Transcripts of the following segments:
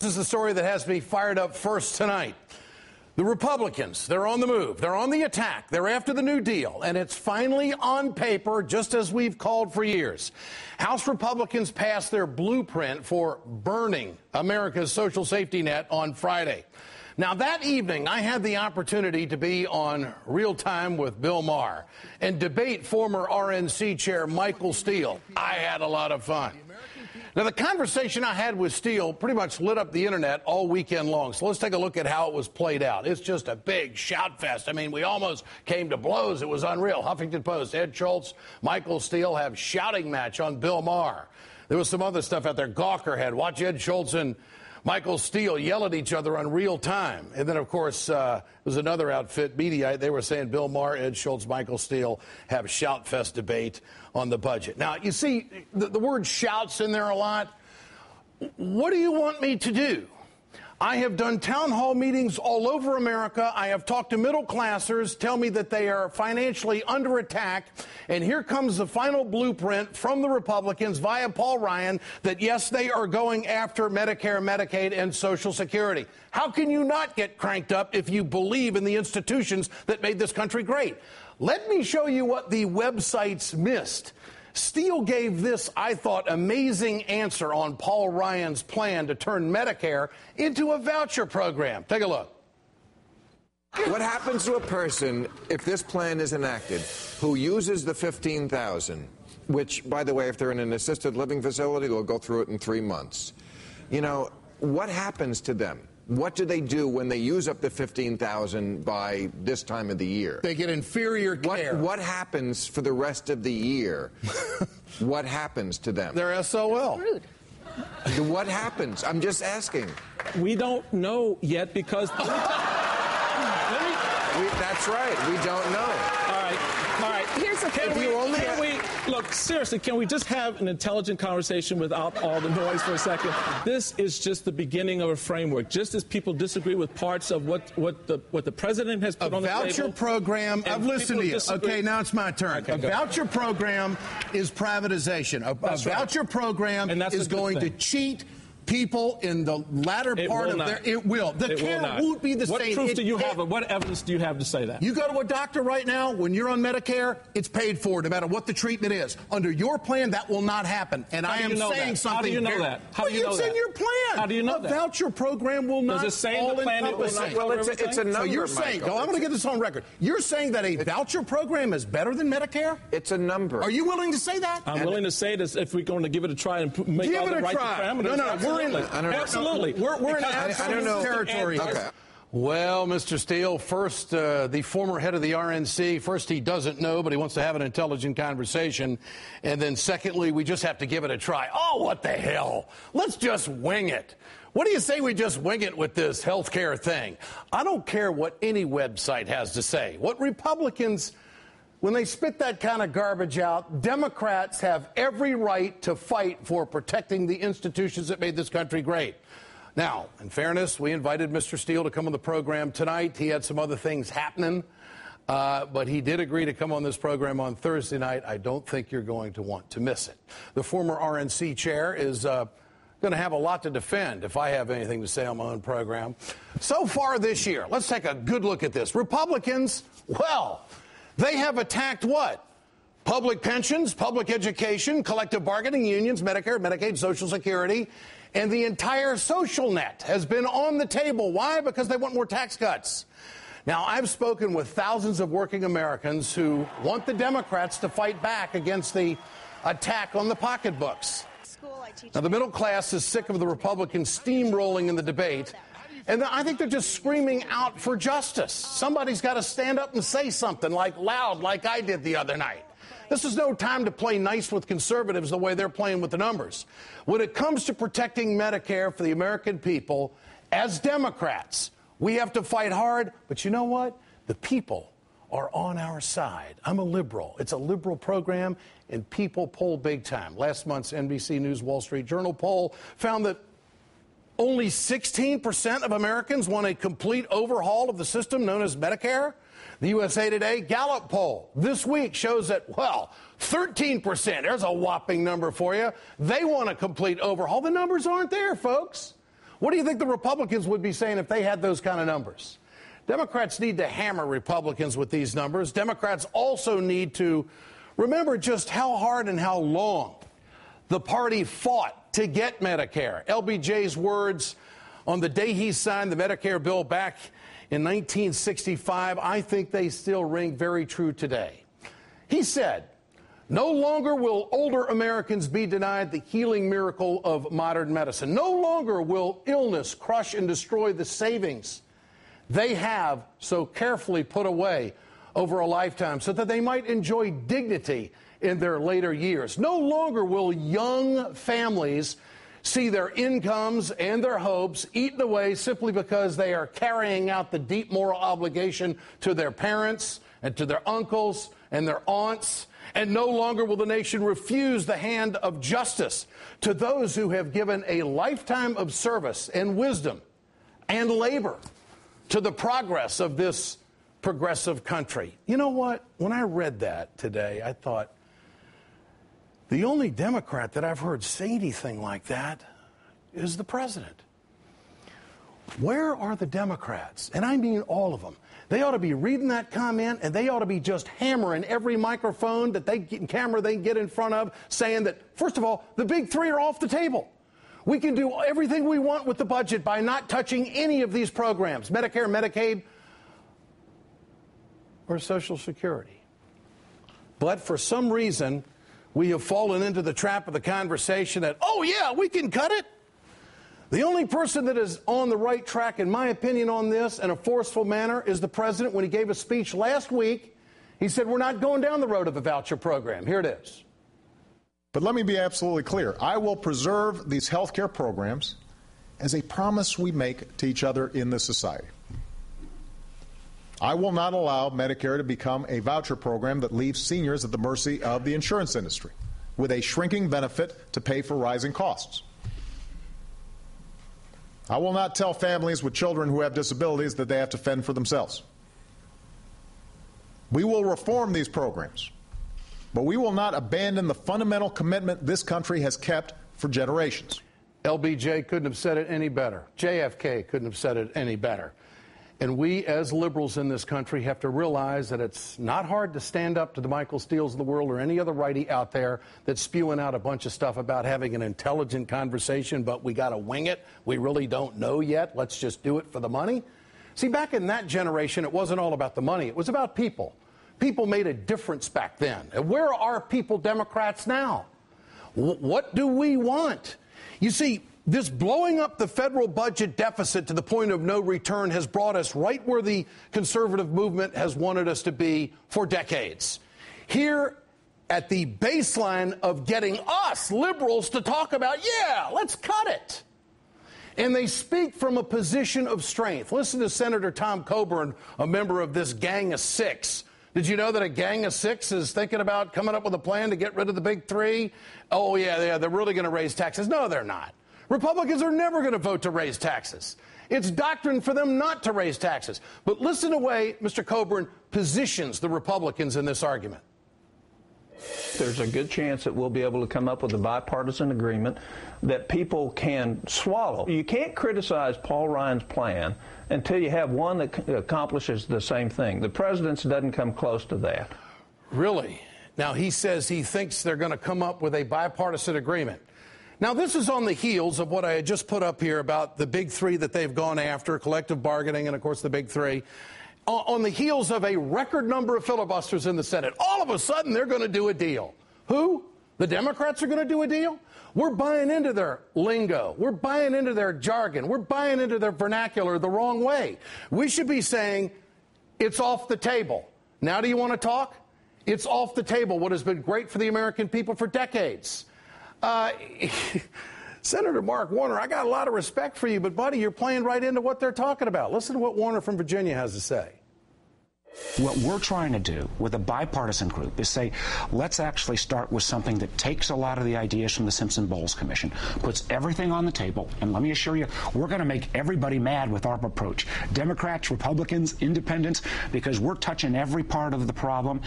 This is the story that has me fired up first tonight. The Republicans, they're on the move. They're on the attack. They're after the New Deal, and it's finally on paper, just as we've called for years. House Republicans passed their blueprint for burning America's social safety net on Friday. Now, that evening, I had the opportunity to be on Real Time with Bill Maher and debate former RNC chair Michael Steele. I had a lot of fun. Now, the conversation I had with Steele pretty much lit up the internet all weekend long. So let's take a look at how it was played out. It's just a big shout fest. I mean, we almost came to blows. It was unreal. Huffington Post, Ed Schultz, Michael Steele have shouting match on Bill Maher. There was some other stuff out there. Gawker had watch Ed Schultz and Michael Steele yell at each other on Real Time. And then, of course, there was another outfit, Mediaite. They were saying Bill Maher, Ed Schultz, Michael Steele have shout fest debate on the budget. Now, you see the word shouts in there a lot. What do you want me to do? I have done town hall meetings all over America. I have talked to middle classers, tell me that they are financially under attack. And here comes the final blueprint from the Republicans via Paul Ryan that, yes, they are going after Medicare, Medicaid, and Social Security. How can you not get cranked up if you believe in the institutions that made this country great? Let me show you what the websites missed. Steele gave this, I thought, amazing answer on Paul Ryan's plan to turn Medicare into a voucher program. Take a look. What happens to a person if this plan is enacted who uses the $15,000, which, by the way, if they're in an assisted living facility, they'll go through it in 3 months. You know, what happens to them? What do they do when they use up the $15,000 by this time of the year? They get inferior care. What happens for the rest of the year? What happens to them? They're SOL. What happens? I'm just asking. We don't know yet because... That's right. We don't know. All right. Here's the thing. Look, seriously, can we just have an intelligent conversation without all the noise for a second? This is just the beginning of a framework. Just as people disagree with parts of what the president has put on the table. A voucher program. I've listened to you. Okay, now it's my turn. Okay, a voucher program is privatization. A voucher program is going to cheat people in the latter part of their... It will. The care won't be the same. What proof do you have? What evidence do you have to say that? You go to a doctor right now, when you're on Medicare, it's paid for no matter what the treatment is. Under your plan, that will not happen. And I am saying something... How do you know that? How do you know that? It's in your plan. How do you know that? A voucher program will not... Does it say in the plan it will not? Well, it's a number, So you're saying... I'm going to get this on record. You're saying that a voucher program is better than Medicare? It's a number. Are you willing to say that? I'm willing to say this if we're going to give it a try and make all the right parameters. No, we're in it. Absolutely. We're in absolute territory. Okay. Well, Mr. Steele, first, the former head of the RNC, first, he doesn't know, but he wants to have an intelligent conversation. And then secondly, we just have to give it a try. Oh, what the hell? Let's just wing it. What do you say we just wing it with this health care thing? I don't care what any website has to say. What Republicans... When they spit that kind of garbage out, Democrats have every right to fight for protecting the institutions that made this country great. Now, in fairness, we invited Mr. Steele to come on the program tonight. He had some other things happening, but he did agree to come on this program on Thursday night. I don't think you're going to want to miss it. The former RNC chair is going to have a lot to defend if I have anything to say on my own program. So far this year, let's take a good look at this. Republicans, well... They have attacked what? Public pensions, public education, collective bargaining unions, Medicare, Medicaid, Social Security, and the entire social net has been on the table. Why? Because they want more tax cuts. Now, I've spoken with thousands of working Americans who want the Democrats to fight back against the attack on the pocketbooks. Now, the middle class is sick of the Republicans steamrolling in the debate. And I think they're just screaming out for justice. Somebody's got to stand up and say something loud like I did the other night. This is no time to play nice with conservatives the way they're playing with the numbers. When it comes to protecting Medicare for the American people, as Democrats, we have to fight hard. But you know what? The people are on our side. I'm a liberal. It's a liberal program, and people poll big time. Last month's NBC News Wall Street Journal poll found that only 16% of Americans want a complete overhaul of the system known as Medicare. The USA Today Gallup poll this week shows that, 13%, there's a whopping number for you. They want a complete overhaul. The numbers aren't there, folks. What do you think the Republicans would be saying if they had those kind of numbers? Democrats need to hammer Republicans with these numbers. Democrats also need to remember just how hard and how long the party fought to get Medicare. LBJ's words on the day he signed the Medicare bill back in 1965, I think they still ring very true today. He said, "No longer will older Americans be denied the healing miracle of modern medicine. No longer will illness crush and destroy the savings they have so carefully put away over a lifetime so that they might enjoy dignity in their later years. No longer will young families see their incomes and their hopes eaten away simply because they are carrying out the deep moral obligation to their parents and to their uncles and their aunts. And no longer will the nation refuse the hand of justice to those who have given a lifetime of service and wisdom and labor to the progress of this progressive country." You know what? When I read that today, I thought, the only Democrat that I've heard say anything like that is the president. Where are the Democrats? And I mean all of them. They ought to be reading that comment, and they ought to be just hammering every microphone that camera they can get in front of, saying that, first of all, the big three are off the table. We can do everything we want with the budget by not touching any of these programs, Medicare, Medicaid, or Social Security. But for some reason, we have fallen into the trap of the conversation that, oh, yeah, we can cut it. The only person that is on the right track, in my opinion, on this in a forceful manner is the president. When he gave a speech last week, he said, we're not going down the road of a voucher program. Here it is. But let me be absolutely clear. I will preserve these health care programs as a promise we make to each other in this society. I will not allow Medicare to become a voucher program that leaves seniors at the mercy of the insurance industry with a shrinking benefit to pay for rising costs. I will not tell families with children who have disabilities that they have to fend for themselves. We will reform these programs, but we will not abandon the fundamental commitment this country has kept for generations. LBJ couldn't have said it any better. JFK couldn't have said it any better. And we, as liberals in this country, have to realize that it's not hard to stand up to the Michael Steeles of the world or any other righty out there that's spewing out a bunch of stuff about having an intelligent conversation, but we got to wing it. We really don't know yet. Let's just do it for the money. See, back in that generation, it wasn't all about the money. It was about people. People made a difference back then. And where are people Democrats now? What do we want? You see, this blowing up the federal budget deficit to the point of no return has brought us right where the conservative movement has wanted us to be for decades. Here at the baseline of getting us liberals to talk about, yeah, let's cut it. And they speak from a position of strength. Listen to Senator Tom Coburn, a member of this Gang of Six. Did you know that a Gang of Six is thinking about coming up with a plan to get rid of the big three? Oh, yeah, they're really going to raise taxes. No, they're not. Republicans are never going to vote to raise taxes. It's doctrine for them not to raise taxes. But listen to the way Mr. Coburn positions the Republicans in this argument. There's a good chance that we'll be able to come up with a bipartisan agreement that people can swallow. You can't criticize Paul Ryan's plan until you have one that accomplishes the same thing. The president's doesn't come close to that. Really? Now, he says he thinks they're going to come up with a bipartisan agreement. Now, this is on the heels of what I had just put up here about the big three that they've gone after, collective bargaining, and, of course, the big three, on the heels of a record number of filibusters in the Senate. All of a sudden, they're going to do a deal. Who? The Democrats are going to do a deal? We're buying into their lingo. We're buying into their jargon. We're buying into their vernacular the wrong way. We should be saying, it's off the table. Now do you want to talk? It's off the table, what has been great for the American people for decades. Senator Mark Warner, I got a lot of respect for you, but, buddy, you're playing right into what they're talking about. Listen to what Warner from Virginia has to say. What we're trying to do with a bipartisan group is say, let's actually start with something that takes a lot of the ideas from the Simpson-Bowles Commission, puts everything on the table, and let me assure you, we're going to make everybody mad with our approach. Democrats, Republicans, independents, because we're touching every part of the problem,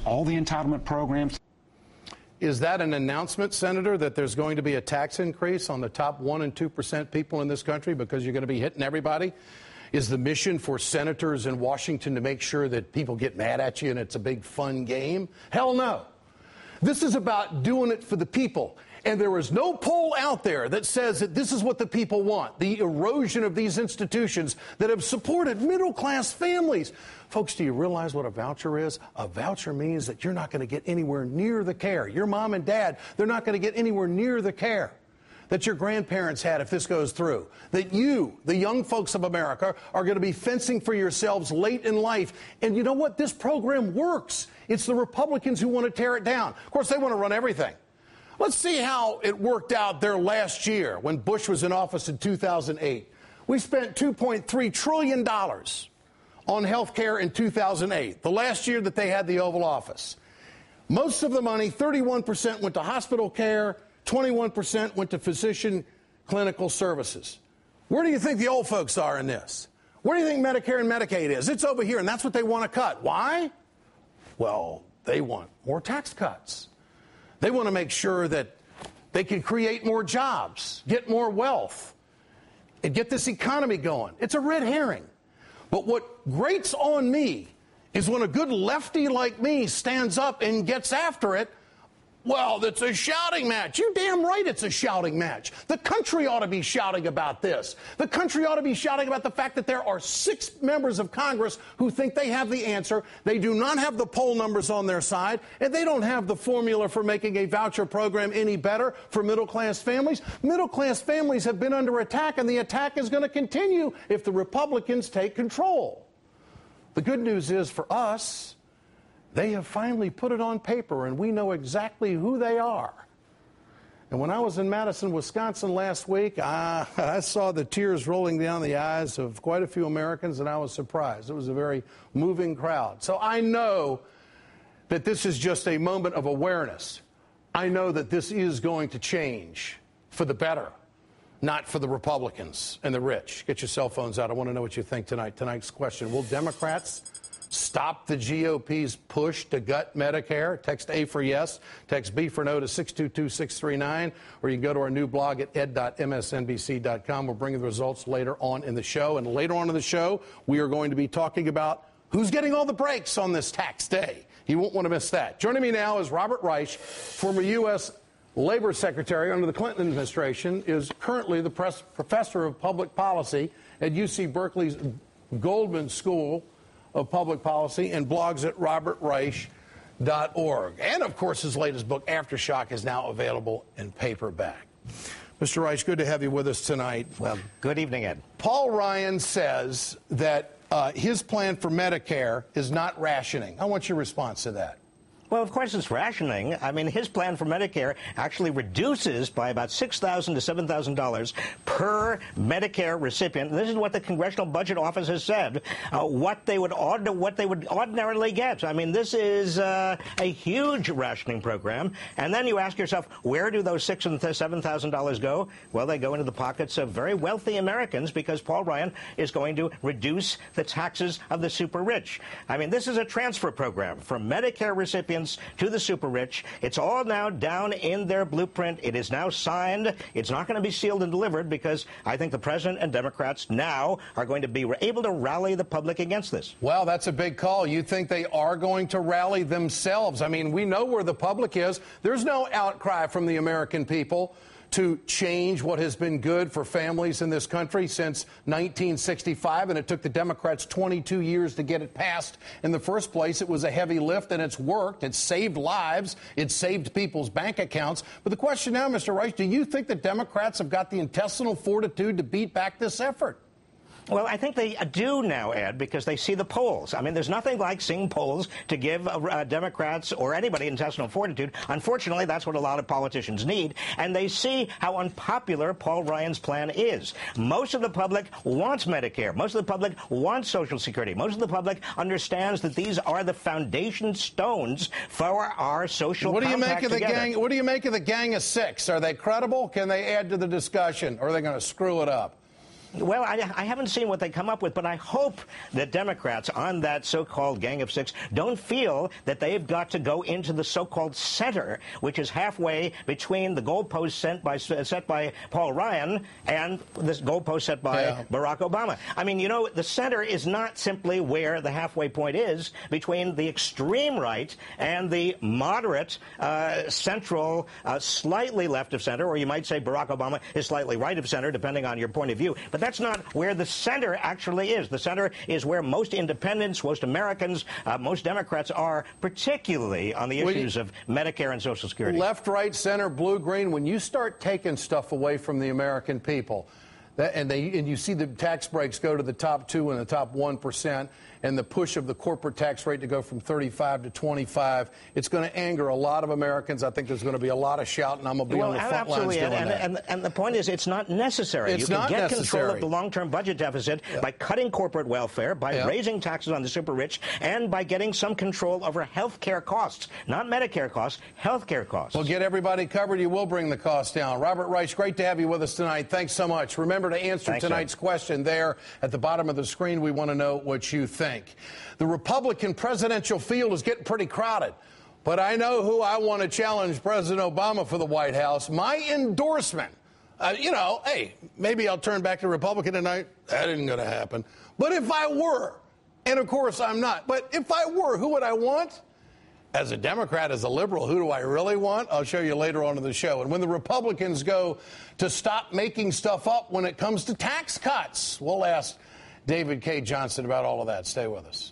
all the entitlement programs. Is that an announcement, Senator, that there's going to be a tax increase on the top 1% and 2% people in this country because you're going to be hitting everybody? Is the mission for senators in Washington to make sure that people get mad at you and it's a big fun game? Hell no. This is about doing it for the people. And there is no poll out there that says that this is what the people want, the erosion of these institutions that have supported middle-class families. Folks, do you realize what a voucher is? A voucher means that you're not going to get anywhere near the care. Your mom and dad, they're not going to get anywhere near the care that your grandparents had if this goes through. That you, the young folks of America, are going to be fencing for yourselves late in life. And you know what? This program works. It's the Republicans who want to tear it down. Of course, they want to run everything. Let's see how it worked out there last year when Bush was in office in 2008. We spent $2.3 trillion on health care in 2008, the last year that they had the Oval Office. Most of the money, 31%, went to hospital care, 21% went to physician clinical services. Where do you think the old folks are in this? Where do you think Medicare and Medicaid is? It's over here, and that's what they want to cut. Why? Well, they want more tax cuts. They want to make sure that they can create more jobs, get more wealth, and get this economy going. It's a red herring. But what grates on me is when a good lefty like me stands up and gets after it. Well, it's a shouting match. You're damn right it's a shouting match. The country ought to be shouting about this. The country ought to be shouting about the fact that there are 6 members of Congress who think they have the answer. They do not have the poll numbers on their side, and they don't have the formula for making a voucher program any better for middle-class families. Middle-class families have been under attack, and the attack is going to continue if the Republicans take control. The good news is for us, they have finally put it on paper, and we know exactly who they are. And when I was in Madison, Wisconsin last week, I saw the tears rolling down the eyes of quite a few Americans, and I was surprised. It was a very moving crowd. So I know that this is just a moment of awareness. I know that this is going to change for the better, not for the Republicans and the rich. Get your cell phones out. I want to know what you think tonight. Tonight's question, will Democrats stop the GOP's push to gut Medicare? Text A for yes. Text B for no to 622-639. Or you can go to our new blog at ed.msnbc.com. We'll bring you the results later on in the show. And later on in the show, we are going to be talking about who's getting all the breaks on this tax day. You won't want to miss that. Joining me now is Robert Reich, former U.S. Labor Secretary under the Clinton administration, is currently the professor of public policy at UC Berkeley's Goldman School of Public Policy and blogs at robertreich.org. And, of course, his latest book, Aftershock, is now available in paperback. Mr. Reich, good to have you with us tonight. Well, good evening, Ed. Paul Ryan says that his plan for Medicare is not rationing. I want your response to that. Well, of course it's rationing. I mean, his plan for Medicare actually reduces by about $6,000 to $7,000 per Medicare recipient. And this is what the Congressional Budget Office has said, what they would ordinarily get. I mean, this is a huge rationing program. And then you ask yourself, where do those $6,000 and $7,000 go? Well, they go into the pockets of very wealthy Americans because Paul Ryan is going to reduce the taxes of the super rich. I mean, this is a transfer program from Medicare recipients to the super rich. It's all now down in their blueprint. It is now signed. It's not going to be sealed and delivered because I think the president and Democrats now are going to be able to rally the public against this. Well, that's a big call. You think they are going to rally themselves? I mean, we know where the public is. There's no outcry from the American people to change what has been good for families in this country since 1965, and it took the Democrats 22 years to get it passed in the first place. It was a heavy lift, and it's worked. It's saved lives. It's saved people's bank accounts. But the question now, Mr. Reich, do you think the Democrats have got the intestinal fortitude to beat back this effort? Well, I think they do now, Ed, because they see the polls. I mean, there's nothing like seeing polls to give Democrats or anybody intestinal fortitude. Unfortunately, that's what a lot of politicians need. And they see how unpopular Paul Ryan's plan is. Most of the public wants Medicare. Most of the public wants Social Security. Most of the public understands that these are the foundation stones for our social compact together. What do you make of the Gang of Six? Are they credible? Can they add to the discussion? Or are they going to screw it up? Well, I haven't seen what they come up with, but I hope that Democrats on that so-called Gang of Six don't feel that they've got to go into the so-called center, which is halfway between the goalpost set by Paul Ryan and this goalpost set by Barack Obama. I mean, you know, the center is not simply where the halfway point is between the extreme right and the moderate central, slightly left of center, or you might say Barack Obama is slightly right of center, depending on your point of view. But that's not where the center actually is. The center is where most independents, most Americans, most Democrats are, particularly on the issues of Medicare and Social Security. Left, right, center, blue, green, when you start taking stuff away from the American people, and you see the tax breaks go to the top 2 and the top 1%, and the push of the corporate tax rate to go from 35 to 25, it's going to anger a lot of Americans. I think there's going to be a lot of shouting. I'm going to be on the front lines doing that. And the point is, it's not necessary. You can get control of the long-term budget deficit by cutting corporate welfare, by raising taxes on the super rich, and by getting some control over health care costs. Not Medicare costs, health care costs. Well, get everybody covered. You will bring the cost down. Robert Reich, great to have you with us tonight. Thanks so much. Remember to answer tonight's question there at the bottom of the screen. We want to know what you think. The Republican presidential field is getting pretty crowded, but I know who I want to challenge President Obama for the White House. My endorsement. Hey, maybe I'll turn back to Republican tonight. That isn't going to happen. But if I were, and of course I'm not, but if I were, who would I want? As a Democrat, as a liberal, who do I really want? I'll show you later on in the show. And when the Republicans go to stop making stuff up when it comes to tax cuts, we'll ask David K. Johnson about all of that. Stay with us.